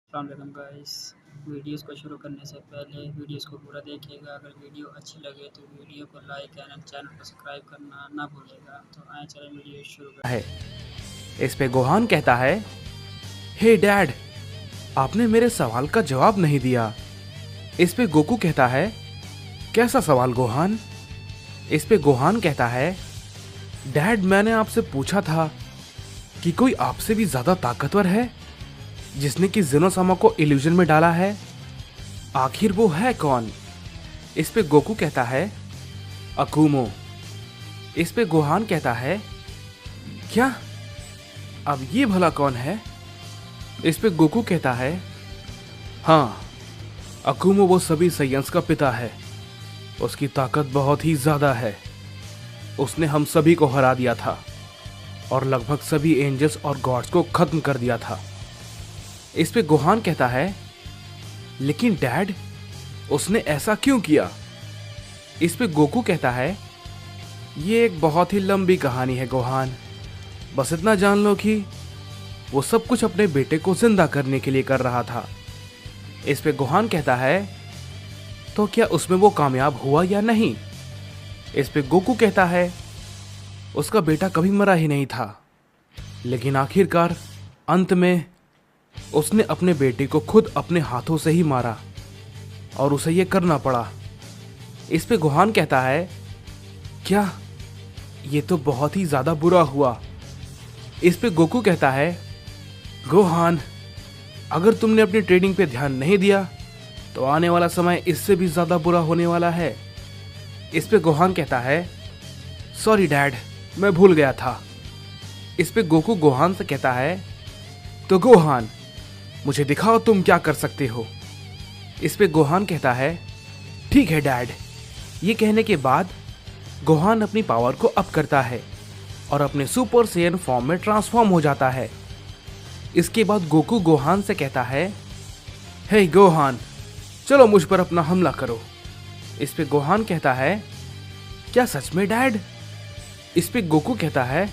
अस्सलाम वालेकुम guys. Videos को शुरू करने से पहले वीडियोस को पूरा देखिएगा। अगर वीडियो अच्छी लगे तो वीडियो को लाइक एंड चैनल को सब्सक्राइब करना ना भूलिएगा। तो आए चलें वीडियो शुरू करते है। इस पे गोहान कहता है, हे डैड, आपने मेरे सवाल का जवाब नहीं दिया। इस पे गोकू कहता है, कैसा सवाल गोहान? इस पे गोहान कहता है, डैड, मैंने आपसे पूछा था कि कोई आपसे भी ज्यादा ताकतवर है जिसने कि ज़ेनोसामा को इल्यूजन में डाला है। आखिर वो है कौन? इस पे गोकू कहता है, अकुमो। इस पे गोहान कहता है, क्या? अब ये भला कौन है? इस पे गोकू कहता है, हाँ, अकुमो वो सभी साइंस का पिता है। उसकी ताकत बहुत ही ज्यादा है। उसने हम सभी को हरा दिया था और लगभग सभी एंजल्स और गॉड्स को खत्म कर दिया था। इस पे गोहान कहता है, लेकिन डैड, उसने ऐसा क्यों किया? इस पे गोकू कहता है, ये एक बहुत ही लंबी कहानी है गोहान। बस इतना जान लो कि वो सब कुछ अपने बेटे को जिंदा करने के लिए कर रहा था। इस पे गोहान कहता है, तो क्या उसमें वो कामयाब हुआ या नहीं? इस पे गोकू कहता है, उसका बेटा कभी मरा ही नहीं था, लेकिन आखिरकार अंत में उसने अपने बेटे को खुद अपने हाथों से ही मारा और उसे ये करना पड़ा। इस पे गोहान कहता है, क्या? ये तो बहुत ही ज्यादा बुरा हुआ। इस पे गोकू कहता है, गोहान, अगर तुमने अपनी ट्रेनिंग पे ध्यान नहीं दिया तो आने वाला समय इससे भी ज्यादा बुरा होने वाला है। इस पे गोहान कहता है, सॉरी डैड, मैं भूल गया था। इस पे गोकू गोहान से कहता है, तो गोहान, मुझे दिखाओ तुम क्या कर सकते हो। इस पे गोहान कहता है, ठीक है डैड। ये कहने के बाद गोहान अपनी पावर को अप करता है और अपने सुपर सेयन फॉर्म में ट्रांसफॉर्म हो जाता है। इसके बाद गोकू गोहान से कहता है, हे गोहान, चलो मुझ पर अपना हमला करो। इस पे गोहान कहता है, क्या सच में डैड? इस पे गोकू कहता है,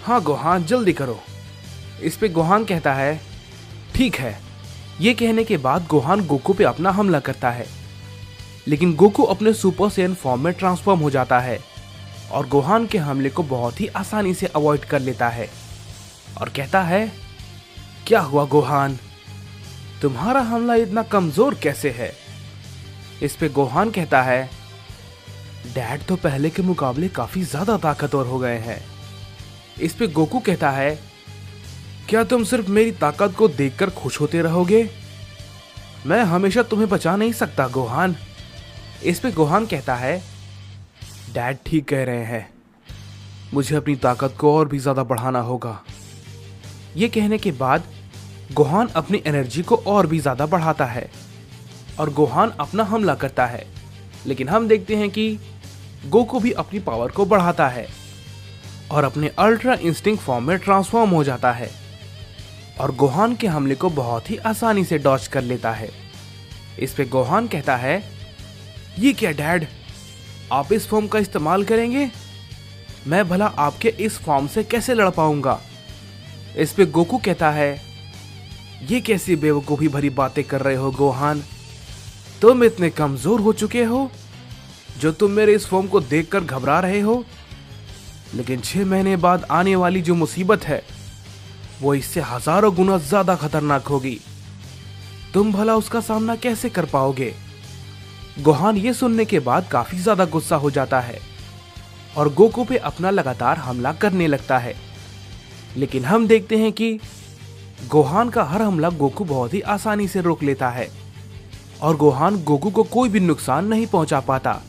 हाँ गोहान, जल्दी करो। इस पे गोहान कहता है, ठीक है। ये कहने के बाद गोहान गोकू पे अपना हमला करता है, लेकिन गोकू अपने सुपर सेयन फॉर्म में ट्रांसफॉर्म हो जाता है और गोहान के हमले को बहुत ही आसानी से अवॉइड कर लेता है और कहता है, क्या हुआ गोहान? तुम्हारा हमला इतना कमजोर कैसे है? इस पे गोहान कहता है, डैड तो पहले के मुकाबले काफी ज्यादा ताकतवर हो गए हैं। इस पे गोकू कहता है, क्या तुम सिर्फ मेरी ताकत को देखकर खुश होते रहोगे? मैं हमेशा तुम्हें बचा नहीं सकता गोहान। इस पे गोहान कहता है, डैड ठीक कह रहे हैं, मुझे अपनी ताकत को और भी ज्यादा बढ़ाना होगा। ये कहने के बाद गोहान अपनी एनर्जी को और भी ज्यादा बढ़ाता है और गोहान अपना हमला करता है, लेकिन हम देखते हैं कि गोकू भी अपनी पावर को बढ़ाता है और अपने अल्ट्रा इंस्टिंक्ट फॉर्म में ट्रांसफॉर्म हो जाता है और गोहान के हमले को बहुत ही आसानी से डॉज कर लेता है। इस पे गोहान कहता है, ये क्या डैड, आप इस फॉर्म का इस्तेमाल करेंगे? मैं भला आपके इस फॉर्म से कैसे लड़ पाऊंगा? इस पे गोकू कहता है, ये कैसी बेवकूफी भरी बातें कर रहे हो गोहान? तुम इतने कमजोर हो चुके हो जो तुम मेरे इस फॉर्म को देखकर घबरा रहे हो, लेकिन 6 महीने बाद आने वाली जो मुसीबत है वो इससे हजारों गुना ज्यादा खतरनाक होगी। तुम भला उसका सामना कैसे कर पाओगे? गोहान ये सुनने के बाद काफी ज्यादा गुस्सा हो जाता है और गोकू पे अपना लगातार हमला करने लगता है, लेकिन हम देखते हैं कि गोहान का हर हमला गोकू बहुत ही आसानी से रोक लेता है और गोहान गोकू को कोई भी नुकसान नहीं पहुंचा पाता।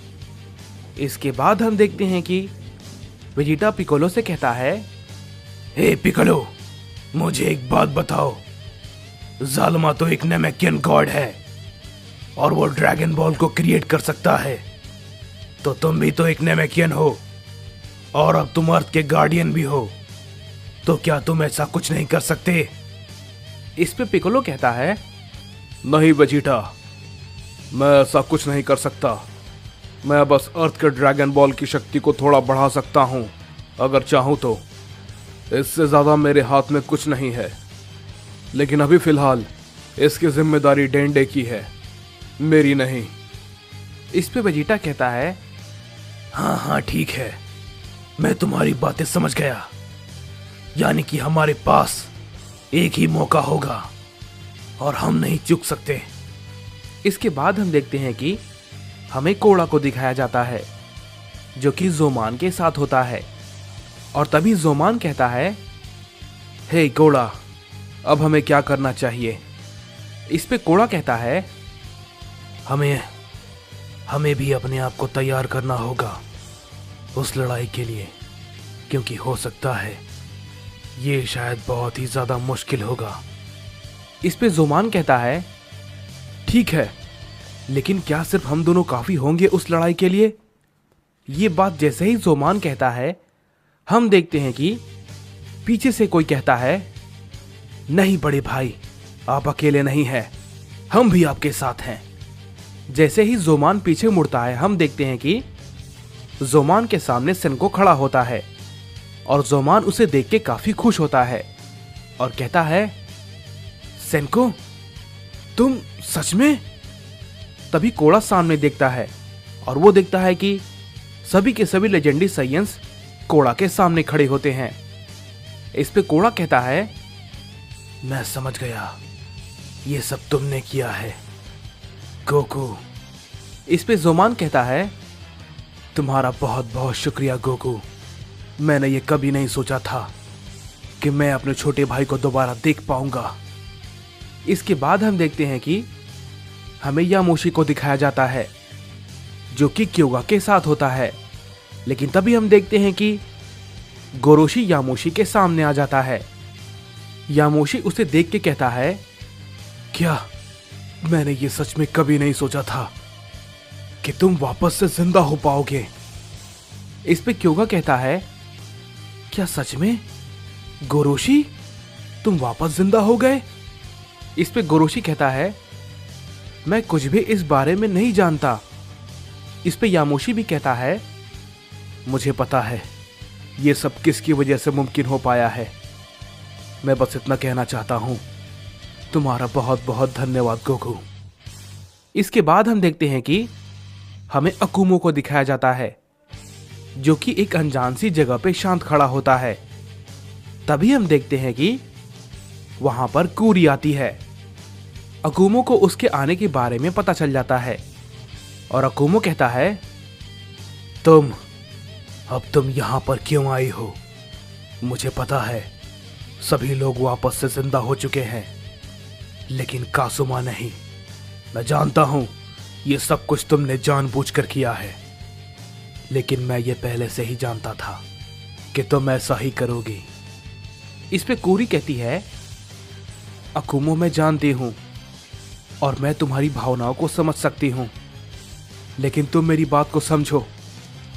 इसके बाद हम देखते हैं कि वेजिटा पिकोलो से कहता है, हे पिकोलो, मुझे एक बात बताओ, ज़ालमा तो एक नेमेकियन गॉड है और वो ड्रैगन बॉल को क्रिएट कर सकता है, तो तुम भी तो एक नेमेकियन हो और अब तुम अर्थ के गार्डियन भी हो, तो क्या तुम ऐसा कुछ नहीं कर सकते? इस पे पिकोलो कहता है, नहीं वेजिटा, मैं ऐसा कुछ नहीं कर सकता। मैं बस अर्थ के ड्रैगन बॉल की शक्ति को थोड़ा बढ़ा सकता हूं अगर चाहूं तो। इससे ज्यादा मेरे हाथ में कुछ नहीं है। लेकिन अभी फिलहाल इसकी जिम्मेदारी डेंडे की है, मेरी नहीं। इस पे वेजिटा कहता है, हाँ हाँ ठीक है, मैं तुम्हारी बातें समझ गया। यानी कि हमारे पास एक ही मौका होगा और हम नहीं चूक सकते। इसके बाद हम देखते हैं कि हमें कोड़ा को दिखाया जाता है जो कि जोमान के साथ होता है। और तभी जोमान कहता है, हे कोड़ा, अब हमें क्या करना चाहिए? इस पे कोड़ा कहता है, हमें भी अपने आप को तैयार करना होगा उस लड़ाई के लिए, क्योंकि हो सकता है ये शायद बहुत ही ज्यादा मुश्किल होगा। इस पे जोमान कहता है, ठीक है, लेकिन क्या सिर्फ हम दोनों काफी होंगे उस लड़ाई के लिए? ये बात जैसे ही जोमान कहता है, हम देखते हैं कि पीछे से कोई कहता है, नहीं बड़े भाई, आप अकेले नहीं हैं, हम भी आपके साथ हैं। जैसे ही जोमान पीछे मुड़ता है, हम देखते हैं कि जोमान के सामने सेनको खड़ा होता है और जोमान उसे देख के काफी खुश होता है और कहता है, सेनको, तुम सच में? तभी कोड़ा सामने देखता है और वो देखता है कि सभी के सभी लेजेंडरी साइयंस कोड़ा के सामने खड़े होते हैं। इस पे कोड़ा कहता है, मैं समझ गया, ये सब तुमने किया है गोकू। इस पे जोमान कहता है, तुम्हारा बहुत बहुत शुक्रिया गोकू। मैंने ये कभी नहीं सोचा था कि मैं अपने छोटे भाई को दोबारा देख पाऊंगा। इसके बाद हम देखते हैं कि हमें यामोशी को दिखाया जाता है जो कि क्योगा के साथ होता है। लेकिन तभी हम देखते हैं कि गोरोशी यामोशी के सामने आ जाता है। यामोशी उसे देख के कहता है, क्या मैंने ये सच में कभी नहीं सोचा था कि तुम वापस से जिंदा हो पाओगे। इस पे क्योगा कहता है, क्या सच में गोरोशी, तुम वापस जिंदा हो गए? इस पे गोरोशी कहता है, मैं कुछ भी इस बारे में नहीं जानता। इस पे यामोशी भी कहता है, मुझे पता है ये सब किसकी वजह से मुमकिन हो पाया है। मैं बस इतना कहना चाहता हूं, तुम्हारा बहुत बहुत धन्यवाद गोकू। इसके बाद हम देखते हैं कि हमें अकुमो को दिखाया जाता है जो कि एक अनजान सी जगह पे शांत खड़ा होता है। तभी हम देखते हैं कि वहां पर कूरी आती है। अकुमो को उसके आने के बारे में पता चल जाता है और अकुमो कहता है, अब तुम यहां पर क्यों आई हो? मुझे पता है सभी लोग वापस से जिंदा हो चुके हैं, लेकिन कासुमा नहीं। मैं जानता हूं ये सब कुछ तुमने जानबूझकर किया है, लेकिन मैं ये पहले से ही जानता था कि तुम ऐसा ही करोगी। इस पे कूरी कहती है, अकुमो, मैं जानती हूं और मैं तुम्हारी भावनाओं को समझ सकती हूं, लेकिन तुम मेरी बात को समझो।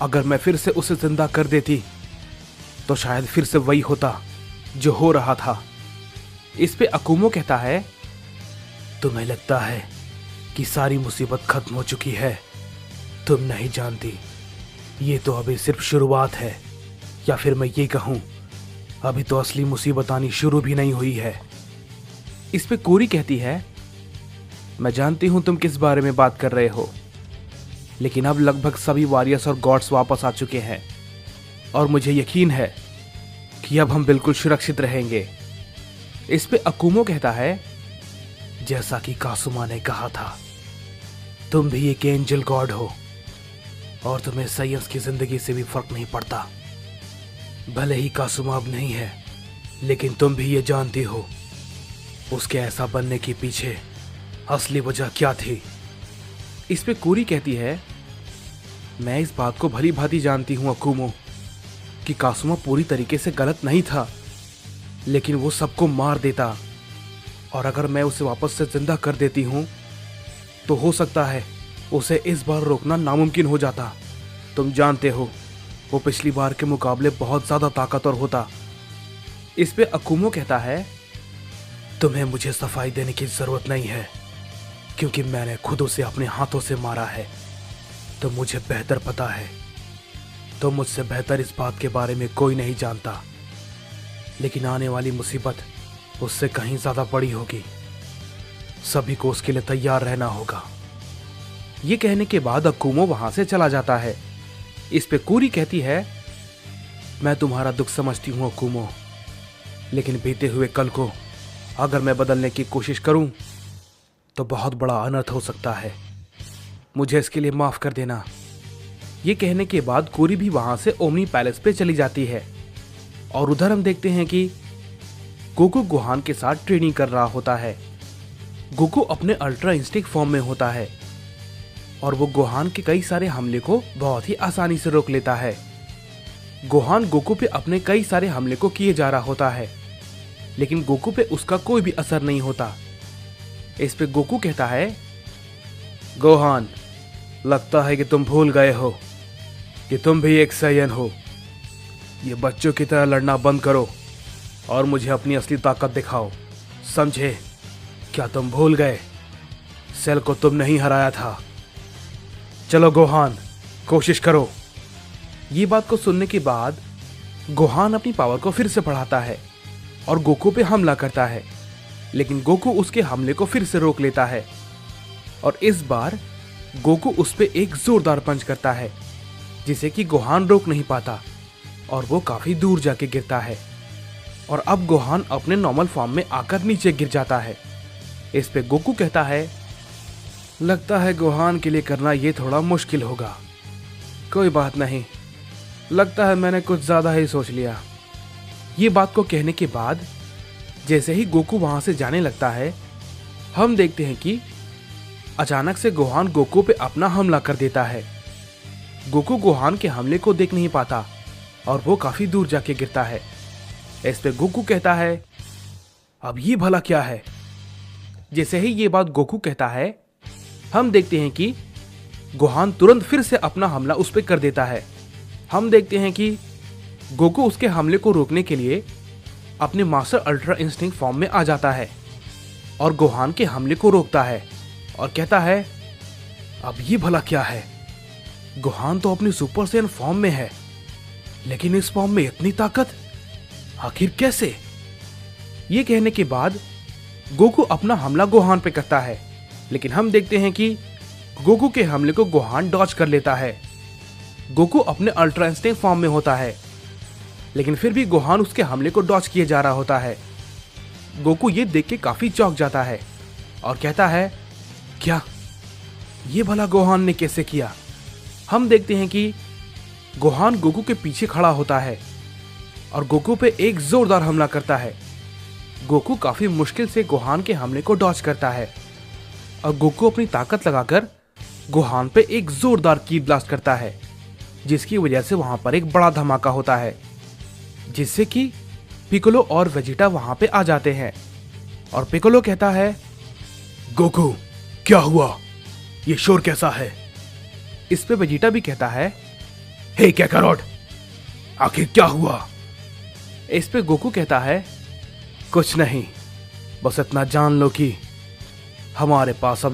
अगर मैं फिर से उसे जिंदा कर देती तो शायद फिर से वही होता जो हो रहा था। इस पे अकुमो कहता है, तुम्हें लगता है कि सारी मुसीबत खत्म हो चुकी है? तुम नहीं जानती, ये तो अभी सिर्फ शुरुआत है, या फिर मैं ये कहूं, अभी तो असली मुसीबत आनी शुरू भी नहीं हुई है। इस पे कूरी कहती है, मैं जानती हूं तुम किस बारे में बात कर रहे हो, लेकिन अब लगभग सभी वॉरियर्स और गॉड्स वापस आ चुके हैं और मुझे यकीन है कि अब हम बिल्कुल सुरक्षित रहेंगे। इस पे अकुमो कहता है, जैसा कि कासुमा ने कहा था, तुम भी एक एंजल गॉड हो और तुम्हें साइंस की जिंदगी से भी फर्क नहीं पड़ता। भले ही कासुमा अब नहीं है, लेकिन तुम भी ये जानती हो उसके ऐसा बनने के पीछे असली वजह क्या थी। इस पे कूरी कहती है, मैं इस बात को भली भांति जानती हूं अकुमो कि कासुमा पूरी तरीके से गलत नहीं था, लेकिन वो सबको मार देता और अगर मैं उसे वापस से जिंदा कर देती हूं तो हो सकता है उसे इस बार रोकना नामुमकिन हो जाता। तुम जानते हो वो पिछली बार के मुकाबले बहुत ज्यादा ताकतवर होता। इस पे अकुमो कहता है, तुम्हें मुझे सफाई देने की जरूरत नहीं है, क्योंकि मैंने खुद उसे अपने हाथों से मारा है। तो मुझे बेहतर पता है, तो मुझसे बेहतर इस बात के बारे में कोई नहीं जानता, लेकिन आने वाली मुसीबत उससे कहीं ज्यादा बड़ी होगी। सभी को उसके लिए तैयार रहना होगा। ये कहने के बाद अकुमो वहां से चला जाता है। इस पे कूरी कहती है, मैं तुम्हारा दुख समझती हूँ अकुमो, लेकिन बीते हुए कल को अगर मैं बदलने की कोशिश करूं तो बहुत बड़ा अनर्थ हो सकता है। मुझे इसके लिए माफ कर देना। ये कहने के बाद कूरी भी वहां से ओमनी पैलेस पे चली जाती है और उधर हम देखते हैं कि गोकू गोहान के साथ ट्रेनिंग कर रहा होता है। गोकू अपने अल्ट्रा इंस्टिंक्ट फॉर्म में होता है और वो गोहान के कई सारे हमले को बहुत ही आसानी से रोक लेता है। गोहान गोकू पे अपने कई सारे हमले को किए जा रहा होता है, लेकिन गोकू पे उसका कोई भी असर नहीं होता। इस पे गोकू कहता है, गोहान, लगता है कि तुम भूल गए हो कि तुम भी एक सैयन हो। ये बच्चों की तरह लड़ना बंद करो और मुझे अपनी असली ताकत दिखाओ, समझे? क्या तुम भूल गए? सेल को तुम नहीं हराया था। चलो गोहान, कोशिश करो। ये बात को सुनने के बाद गोहान अपनी पावर को फिर से बढ़ाता है और गोकू पे हमला करता है, लेकिन गोकू उसके हमले को फिर से रोक लेता है और इस बार गोकू उस पे एक जोरदार पंच करता है, जिसे कि गोहान रोक नहीं पाता और वो काफी दूर जाके गिरता है और अब गोहान अपने नॉर्मल फॉर्म में आकर नीचे गिर जाता है। इस पे गोकू कहता है, लगता है गोहान के लिए करना ये थोड़ा मुश्किल होगा। कोई बात नहीं, लगता है मैंने कुछ ज्यादा ही सोच लिया। ये बात को कहने के बाद जैसे ही गोकू वहां से जाने लगता है, हम देखते हैं कि अचानक से गोहान गोकू पे अपना हमला कर देता है। गोकू गोहान के हमले को देख नहीं पाता और वो काफी दूर जाके गिरता है। इस पे गोकू कहता है, अब ये भला क्या है? जैसे ही ये बात गोकू कहता है, हम देखते हैं कि गोहान तुरंत फिर से अपना हमला उस पर कर देता है। हम देखते हैं कि गोकू उसके हमले को रोकने के लिए अपने मास्टर अल्ट्रा इंस्टिंक्ट फॉर्म में आ जाता है और गोहान के हमले को रोकता है और कहता है, अब ये भला क्या है? गोहान तो अपनी सुपर सैयन फॉर्म में है, लेकिन इस फॉर्म में इतनी ताकत आखिर कैसे? ये कहने के बाद गोकू अपना हमला गोहान पे करता है, लेकिन हम देखते हैं कि गोकू के हमले को गोहान डॉज कर लेता है। गोकू अपने अल्ट्रा इंस्टिंक्ट फॉर्म में होता है, लेकिन फिर भी गोहान उसके हमले को डॉज किए जा रहा होता है। गोकू ये देख के काफी चौंक जाता है और कहता है, क्या ये भला गोहान ने कैसे किया? हम देखते हैं कि गोहान गोकू के पीछे खड़ा होता है और गोकू पे एक जोरदार हमला करता है। गोकू काफी मुश्किल से गोहान के हमले को डॉज करता है और गोकू अपनी ताकत लगाकर गोहान पे एक जोरदार की ब्लास्ट करता है, जिसकी वजह से वहां पर एक बड़ा धमाका होता है, जिससे कि पिकोलो और वेजिटा वहां पे आ जाते हैं और पिकोलो कहता है, गोकू क्या हुआ? ये शोर कैसा है? इस पे वेजिटा भी कहता है, हे काकारोट, आखिर क्या हुआ? इस पे गोकू कहता है, कुछ नहीं, बस इतना जान लो कि हमारे पास अब